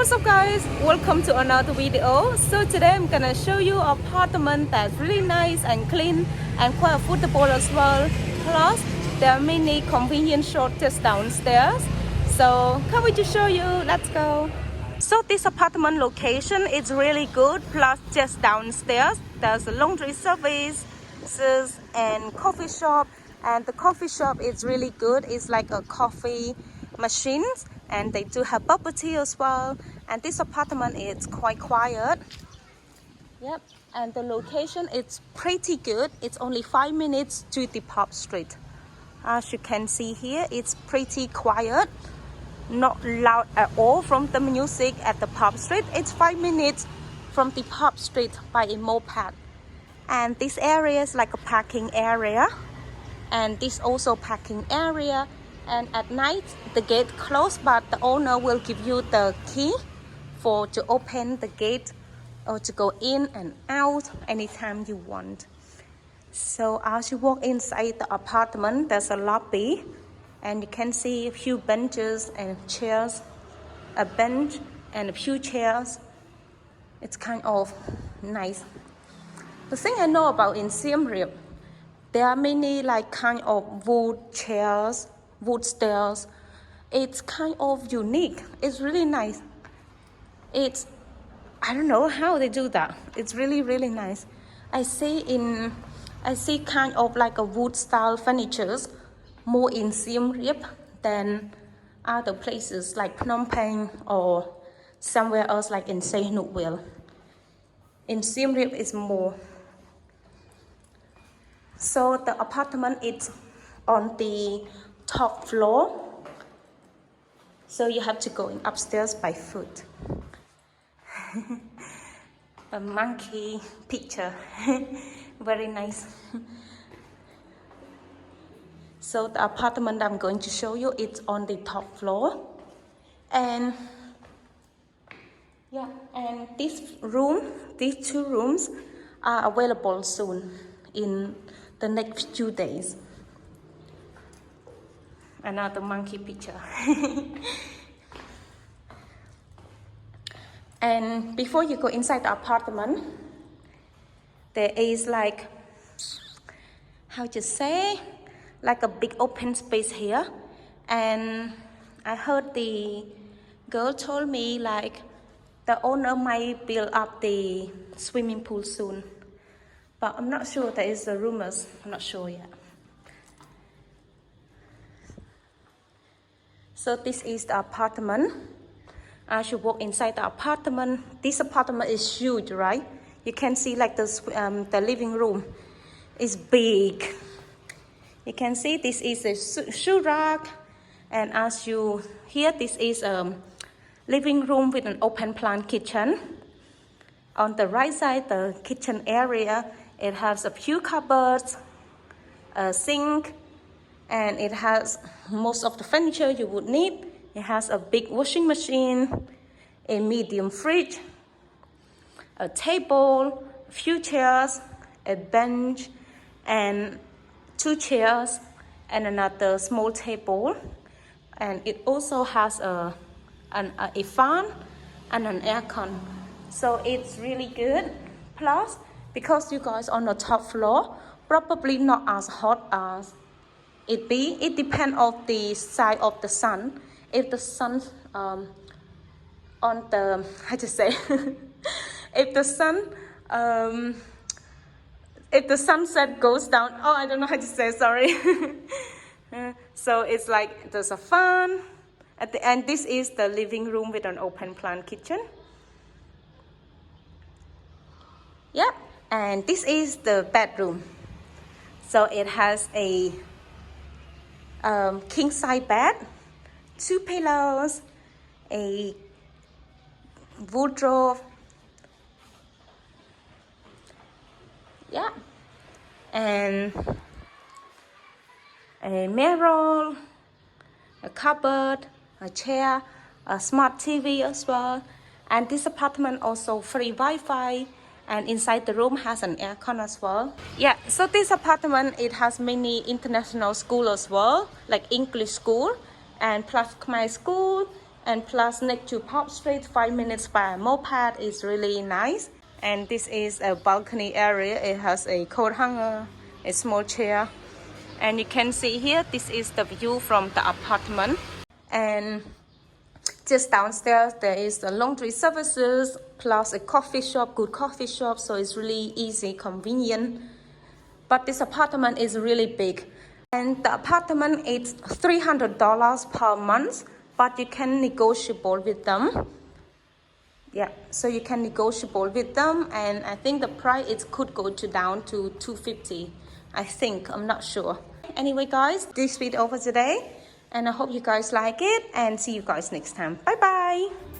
What's up guys, welcome to another video. So today I'm gonna show you an apartment that's really nice and clean and quite affordable as well. Plus there are many convenient shops just downstairs. So can't wait to show you, let's go. So this apartment location is really good. Plus just downstairs there's a laundry services and coffee shop, and the coffee shop is really good. It's like a coffee machine, and they do have bubble tea as well. And this apartment is quite quiet. Yep, and the location is pretty good. It's only 5 minutes to the pub street. As you can see here, it's pretty quiet, not loud at all from the music at the pub street. It's 5 minutes from the pub street by a moped. And this area is like a parking area, and this also parking area. And at night the gate closed, but the owner will give you the key to open the gate or to go in and out anytime you want. So as you walk inside the apartment, there's a lobby, and you can see a few benches and chairs, a bench and a few chairs. It's kind of nice. The thing I know about in Siem Reap, there are many like kind of wood chairs, wood stairs. It's kind of unique. It's really nice. I don't know how they do that. It's really nice. I see kind of like a wood style furnitures more in Siem Reap than other places like Phnom Penh or somewhere else like in Sihanoukville. In Siem Reap is more. So the apartment is on the top floor, so you have to go in upstairs by foot. A monkey picture. Very nice. So the apartment I'm going to show you, it's on the top floor, and yeah, and these two rooms are available soon in the next few days. Another monkey picture. And before you go inside the apartment, there is like, how to say, like a big open space here. And I heard the girl told me like the owner might build up the swimming pool soon, but I'm not sure. There is the rumors, I'm not sure yet. So this is the apartment. As you walk inside the apartment, this apartment is huge, right? You can see like the living room is big. You can see this is a shoe rack, and as you hear, this is a living room with an open plan kitchen. On the right side, the kitchen area, it has a few cupboards, a sink, and it has most of the furniture you would need. It has a big washing machine, a medium fridge, a table, a few chairs, a bench, and 2 chairs, and another small table. And it also has a fan and an aircon. So it's really good. Plus, because you guys on the top floor, probably not as hot as it depends on the side of the sun. If the sun on the, how to say, if the sunset goes down, oh, I don't know how to say, sorry. So it's like there's a fan at the end. This is the living room with an open plan kitchen. Yeah, and this is the bedroom. So it has a king size bed, 2 pillows, a wardrobe, yeah, and a mirror, a cupboard, a chair, a smart TV as well. And this apartment also free Wi-Fi, and inside the room has an aircon as well. Yeah, so this apartment, it has many international school as well, like English school and plus Khmer school And plus next to Pop Street, 5 minutes by moped is really nice. And this is a balcony area. It has a coat hanger, a small chair. And you can see here, this is the view from the apartment. And just downstairs, there is the laundry services, plus a coffee shop, good coffee shop. So it's really easy, convenient. But this apartment is really big. And the apartment is $300 per month, but you can negotiable with them. Yeah, so you can negotiable with them, and I think the price it could go to down to $250. I think, I'm not sure. Anyway, guys, this video over today, and I hope you guys like it, and see you guys next time. Bye bye.